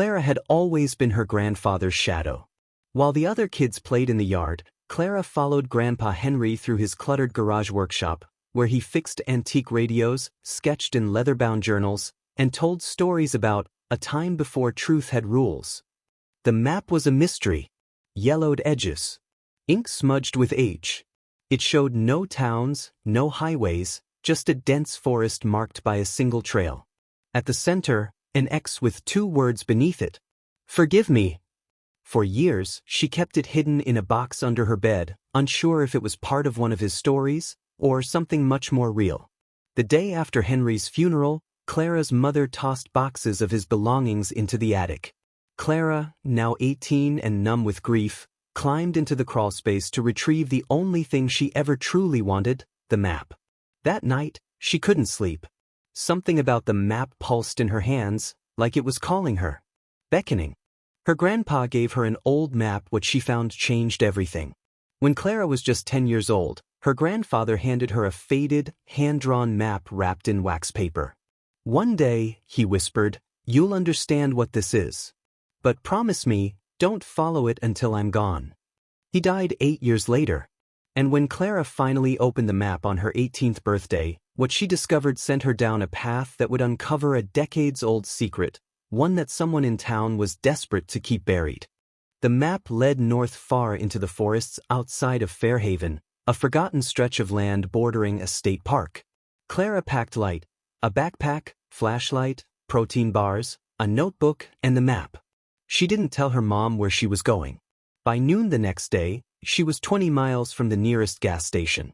Clara had always been her grandfather's shadow. While the other kids played in the yard, Clara followed Grandpa Henry through his cluttered garage workshop, where he fixed antique radios, sketched in leather-bound journals, and told stories about a time before truth had rules. The map was a mystery. Yellowed edges. Ink smudged with age. It showed no towns, no highways, just a dense forest marked by a single trail. At the center, an X with 2 words beneath it. Forgive me. For years, she kept it hidden in a box under her bed, unsure if it was part of one of his stories, or something much more real. The day after Henry's funeral, Clara's mother tossed boxes of his belongings into the attic. Clara, now 18 and numb with grief, climbed into the crawlspace to retrieve the only thing she ever truly wanted, the map. That night, she couldn't sleep. Something about the map pulsed in her hands, like it was calling her. Beckoning. Her grandpa gave her an old map. What she found changed everything. When Clara was just 10 years old, her grandfather handed her a faded, hand-drawn map wrapped in wax paper. One day, he whispered, "You'll understand what this is. But promise me, don't follow it until I'm gone." He died 8 years later. And when Clara finally opened the map on her 18th birthday, what she discovered sent her down a path that would uncover a decades-old secret, one that someone in town was desperate to keep buried. The map led north far into the forests outside of Fairhaven, a forgotten stretch of land bordering a state park. Clara packed light, a backpack, flashlight, protein bars, a notebook, and the map. She didn't tell her mom where she was going. By noon the next day, she was 20 miles from the nearest gas station.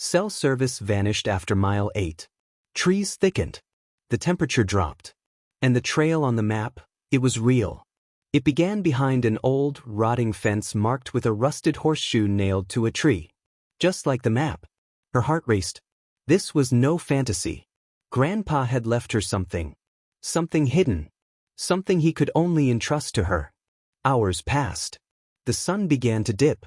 Cell service vanished after mile 8. Trees thickened. The temperature dropped. And the trail on the map, it was real. It began behind an old, rotting fence marked with a rusted horseshoe nailed to a tree. Just like the map. Her heart raced. This was no fantasy. Grandpa had left her something. Something hidden. Something he could only entrust to her. Hours passed. The sun began to dip.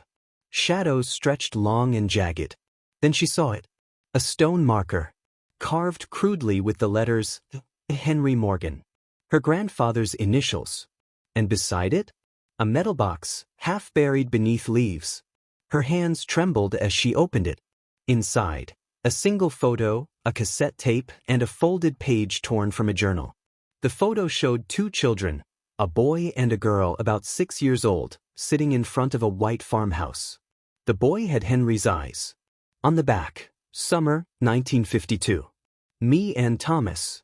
Shadows stretched long and jagged. Then she saw it. A stone marker. Carved crudely with the letters, Henry Morgan. Her grandfather's initials. And beside it? A metal box, half buried beneath leaves. Her hands trembled as she opened it. Inside, a single photo, a cassette tape, and a folded page torn from a journal. The photo showed 2 children, a boy and a girl about 6 years old, sitting in front of a white farmhouse. The boy had Henry's eyes. On the back, summer, 1952. Me and Thomas.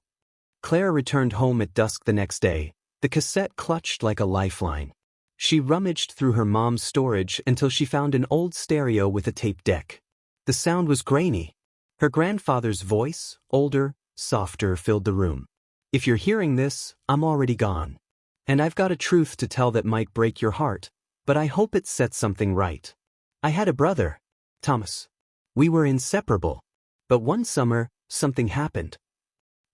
Clara returned home at dusk the next day, the cassette clutched like a lifeline. She rummaged through her mom's storage until she found an old stereo with a tape deck. The sound was grainy. Her grandfather's voice, older, softer, filled the room. "If you're hearing this, I'm already gone. And I've got a truth to tell that might break your heart, but I hope it sets something right. I had a brother, Thomas. We were inseparable. But one summer, something happened.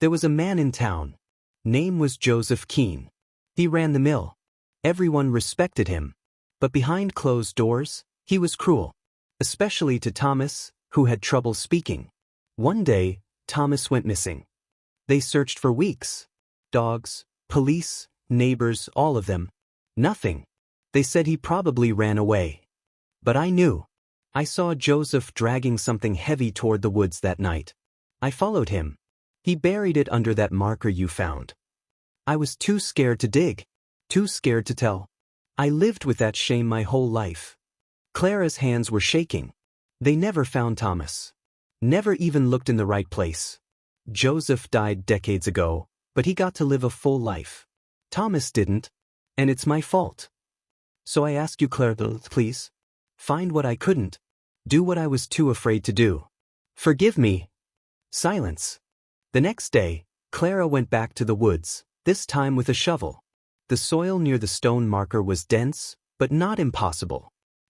There was a man in town. Name was Joseph Keene. He ran the mill. Everyone respected him. But behind closed doors, he was cruel. Especially to Thomas, who had trouble speaking. One day, Thomas went missing. They searched for weeks. Dogs, police, neighbors, all of them. Nothing. They said he probably ran away. But I knew. I saw Joseph dragging something heavy toward the woods that night. I followed him. He buried it under that marker you found. I was too scared to dig. Too scared to tell. I lived with that shame my whole life. Clara's hands were shaking. They never found Thomas. Never even looked in the right place. Joseph died decades ago, but he got to live a full life. Thomas didn't, and it's my fault. So I ask you, Clara, please, find what I couldn't. Do what I was too afraid to do. Forgive me. Silence. The next day, Clara went back to the woods, this time with a shovel. The soil near the stone marker was dense, but not impossible.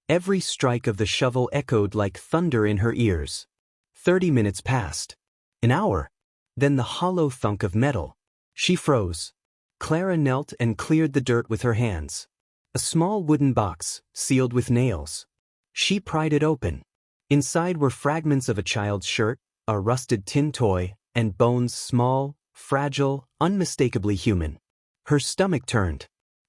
Every strike of the shovel echoed like thunder in her ears. 30 minutes passed. An hour. Then the hollow thunk of metal. She froze. Clara knelt and cleared the dirt with her hands. A small wooden box, sealed with nails. She pried it open. Inside were fragments of a child's shirt, a rusted tin toy, and bones small, fragile, unmistakably human. Her stomach turned.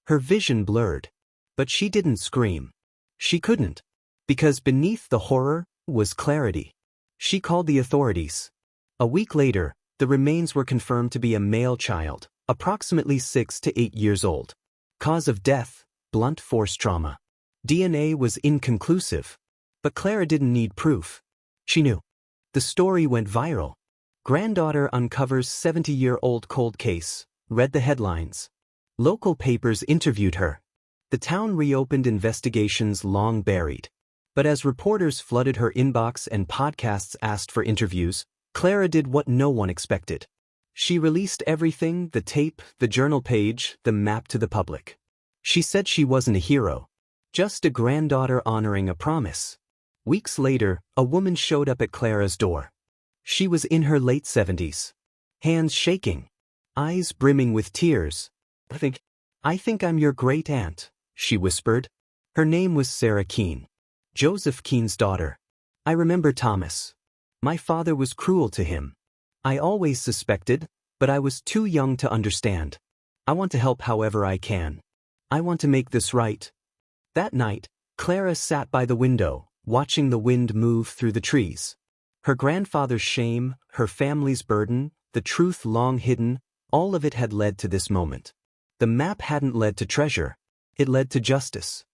Her vision blurred. But she didn't scream. She couldn't. Because beneath the horror was clarity. She called the authorities. A week later, the remains were confirmed to be a male child, approximately 6 to 8 years old. Cause of death, blunt force trauma. DNA was inconclusive. But Clara didn't need proof. She knew. The story went viral. Granddaughter uncovers 70-year-old cold case, read the headlines. Local papers interviewed her. The town reopened investigations long buried. But as reporters flooded her inbox and podcasts asked for interviews, Clara did what no one expected. She released everything, the tape, the journal page, the map to the public. She said she wasn't a hero. Just a granddaughter honoring a promise. Weeks later, a woman showed up at Clara's door. She was in her late 70s. Hands shaking. Eyes brimming with tears. I think I'm your great-aunt, she whispered. Her name was Sarah Keene. Joseph Keene's daughter. I remember Thomas. My father was cruel to him. I always suspected, but I was too young to understand. I want to help however I can. I want to make this right. That night, Clara sat by the window, watching the wind move through the trees. Her grandfather's shame, her family's burden, the truth long hidden, all of it had led to this moment. The map hadn't led to treasure. It led to justice.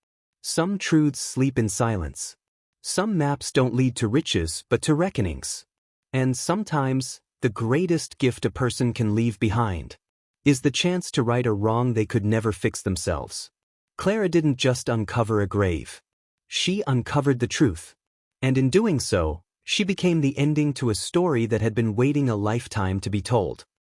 Some truths sleep in silence. Some maps don't lead to riches but to reckonings. And sometimes, the greatest gift a person can leave behind is the chance to right a wrong they could never fix themselves. Clara didn't just uncover a grave. She uncovered the truth. And in doing so, she became the ending to a story that had been waiting a lifetime to be told.